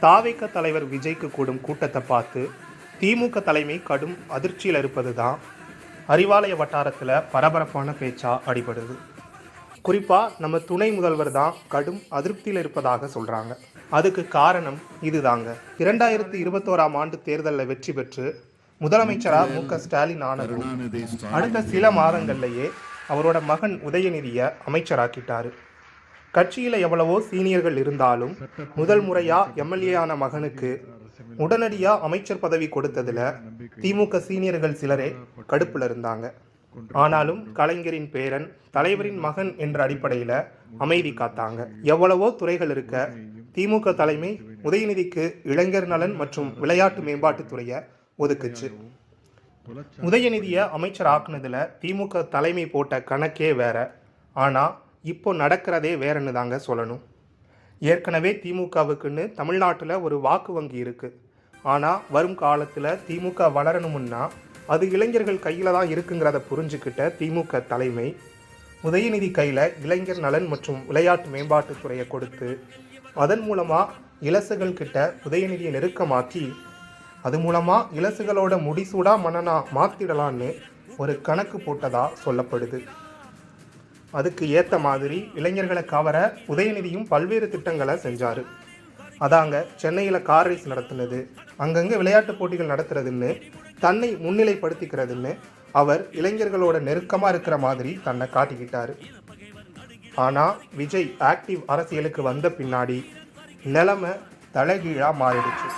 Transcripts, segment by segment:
தாவேக தலைவர் விஜய்க்கு கூடும் கூட்டத்தை பார்த்து திமுக தலைமை கடும் அதிர்ச்சியில் இருப்பது தான் அறிவாலய வட்டாரத்தில் பரபரப்பான பேச்சா அடிபடுது. குறிப்பாக நம்ம துணை முதல்வர் தான் கடும் அதிருப்தியில் இருப்பதாக சொல்கிறாங்க. அதுக்கு காரணம் இதுதாங்க. 2021ஆம் ஆண்டு தேர்தலில் வெற்றி பெற்று முதலமைச்சராக மு.க. ஸ்டாலின் ஆனதும் அடுத்த சில மாதங்கள்லேயே அவரோட மகன் உதயநிதியை அமைச்சராக்கிட்டாரு. கட்சியில் எவ்வளவோ சீனியர்கள் இருந்தாலும் முதல் முறையாக எம்எல்ஏ ஆன மகனுக்கு உடனடியாக அமைச்சர் பதவி கொடுத்ததில் திமுக சீனியர்கள் சிலரே கடுப்பில் இருந்தாங்க. ஆனாலும் கலைஞரின் பேரன் தலைவரின் மகன் என்ற அடிப்படையில் அமைதி காத்தாங்க. எவ்வளவோ துறைகள் இருக்க திமுக தலைமை உதயநிதிக்கு இளைஞர் நலன் மற்றும் விளையாட்டு மேம்பாட்டுத்துறையை ஒதுக்குச்சு. உதயநிதியை அமைச்சர் ஆக்குனதில் திமுக தலைமை போட்ட கணக்கே வேற. ஆனால் இப்போ நடக்கிறதே வேறன்னு தாங்க சொல்லணும். ஏற்கனவே திமுகவுக்குன்னு தமிழ்நாட்டில் ஒரு வாக்கு வங்கி இருக்குது. ஆனால் வரும் காலத்தில் திமுக வளரணும்னா அது இளைஞர்கள் கையில் தான் இருக்குங்கிறத புரிஞ்சுக்கிட்ட திமுக தலைமை உதயநிதி கையில் இளைஞர் நலன் மற்றும் விளையாட்டு மேம்பாட்டுத்துறையை கொடுத்து அதன் மூலமாக இலசுகள் கிட்ட உதயநிதியை நெருக்கமாக்கி அது மூலமாக இலசுகளோட முடிசூடா மன்னனா மாற்றிடலான்னு ஒரு கணக்கு போட்டதாக சொல்லப்படுது. அதுக்கு ஏற்ற மாதிரி இளைஞர்களை கவர உதயநிதியும் பல்வேறு திட்டங்களை செஞ்சார். அதாங்க சென்னையில் கார் ரேஸ் நடத்துனது, அங்கங்கே விளையாட்டு போட்டிகள் நடத்துறதுன்னு தன்னை முன்னிலைப்படுத்திக்கிறதுன்னு அவர் இளைஞர்களோட நெருக்கமாக இருக்கிற மாதிரி தன்னை காட்டிக்கிட்டார். ஆனால் விஜய் ஆக்டிவ் அரசியலுக்கு வந்த பின்னாடி நிலைமை தலைகீழாக மாறிடுச்சு.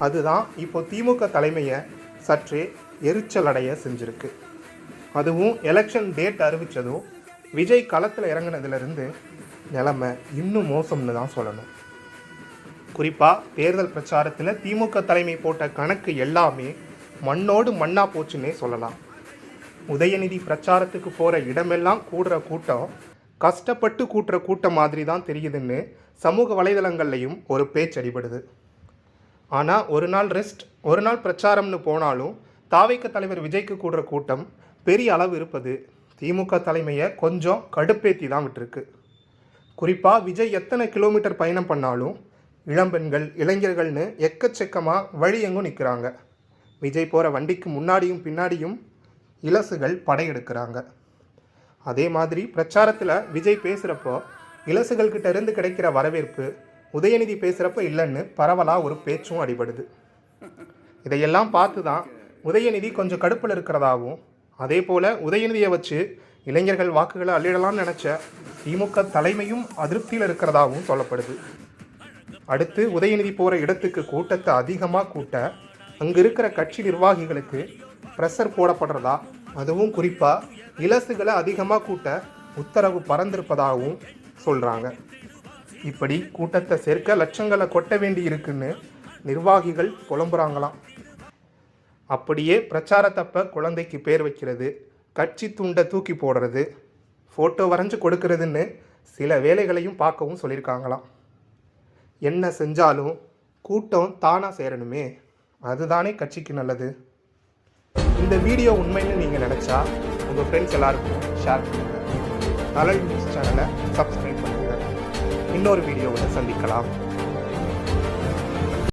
அதுதான் இப்போ திமுக தலைமையை சற்றே எரிச்சல் அடைய செஞ்சிருக்கு. அதுவும் எலெக்ஷன் டேட் அறிவித்ததும் விஜய் களத்தில் இறங்கினதுலேருந்து நிலைமை இன்னும் மோசம்னு தான் சொல்லணும். குறிப்பாக தேர்தல் பிரச்சாரத்தில் திமுக தலைமை போட்ட கணக்கு எல்லாமே மண்ணோடு மண்ணா போச்சுன்னே சொல்லலாம். உதயநிதி பிரச்சாரத்துக்கு போகிற இடமெல்லாம் கூடுற கூட்டம் கஷ்டப்பட்டு கூட்டுற கூட்டம் மாதிரி தான் தெரியுதுன்னு சமூக வலைதளங்கள்லையும் ஒரு பேச்சு அடிபடுது. ஆனால் ஒரு நாள் ரெஸ்ட் ஒரு நாள் பிரச்சாரம்னு போனாலும் தாவேக தலைவர் விஜய்க்கு கூடுற கூட்டம் பெரிய அளவு இருப்பது திமுக தலைமையை கொஞ்சம் கடுப்பேற்றி தான் விட்டுருக்கு. குறிப்பாக விஜய் எத்தனை கிலோமீட்டர் பயணம் பண்ணாலும் இளம்பெண்கள் இளைஞர்கள்னு எக்கச்சக்கமாக வழி எங்கும் நிற்கிறாங்க. விஜய் போகிற வண்டிக்கு முன்னாடியும் பின்னாடியும் இலசுகள் படையெடுக்கிறாங்க. அதே மாதிரி பிரச்சாரத்தில் விஜய் பேசுகிறப்போ இலசுகள்கிட்ட இருந்து கிடைக்கிற வரவேற்பு உதயநிதி பேசுகிறப்ப இல்லைன்னு பரவலாக ஒரு பேச்சும் அடிபடுது. இதையெல்லாம் பார்த்து தான் உதயநிதி கொஞ்சம் கடுப்பில் இருக்கிறதாகவும் அதே போல் உதயநிதியை வச்சு இளைஞர்கள் வாக்குகளை அள்ளிடலாம்னு நினச்ச திமுக தலைமையும் அதிருப்தியில் இருக்கிறதாகவும் சொல்லப்படுது. அடுத்து உதயநிதி போகிற இடத்துக்கு கூட்டத்தை அதிகமாக கூட்ட அங்கே இருக்கிற கட்சி நிர்வாகிகளுக்கு ப்ரெஷர் போடப்படுறதா, அதுவும் குறிப்பாக இலசுகளை அதிகமாக கூட்ட உத்தரவு பறந்திருப்பதாகவும் சொல்கிறாங்க. இப்படி கூட்டத்தை சேர்க்க லட்சங்களை கொட்ட வேண்டி இருக்குன்னு நிர்வாகிகள் புலம்புறாங்களாம். அப்படியே பிரச்சாரத்தப்ப குழந்தைக்கு பேர் வைக்கிறது, கட்சி துண்டை தூக்கி போடுறது, ஃபோட்டோ வரைஞ்சி கொடுக்கறதுன்னு சில வேலைகளையும் பார்க்கவும் சொல்லியிருக்காங்களாம். என்ன செஞ்சாலும் கூட்டம் தானாக சேரணுமே, அதுதானே கட்சிக்கு நல்லது. இந்த வீடியோ உண்மைன்னு நீங்கள் நினச்சா உங்கள் ஃப்ரெண்ட்ஸ் எல்லாருக்கும் ஷேர் பண்ணுங்கள். நலன் நியூஸ் சேனலை சப்ஸ்கிரைப் பண்ணுங்கள். இன்னொரு வீடியோவில் சந்திக்கலாம்.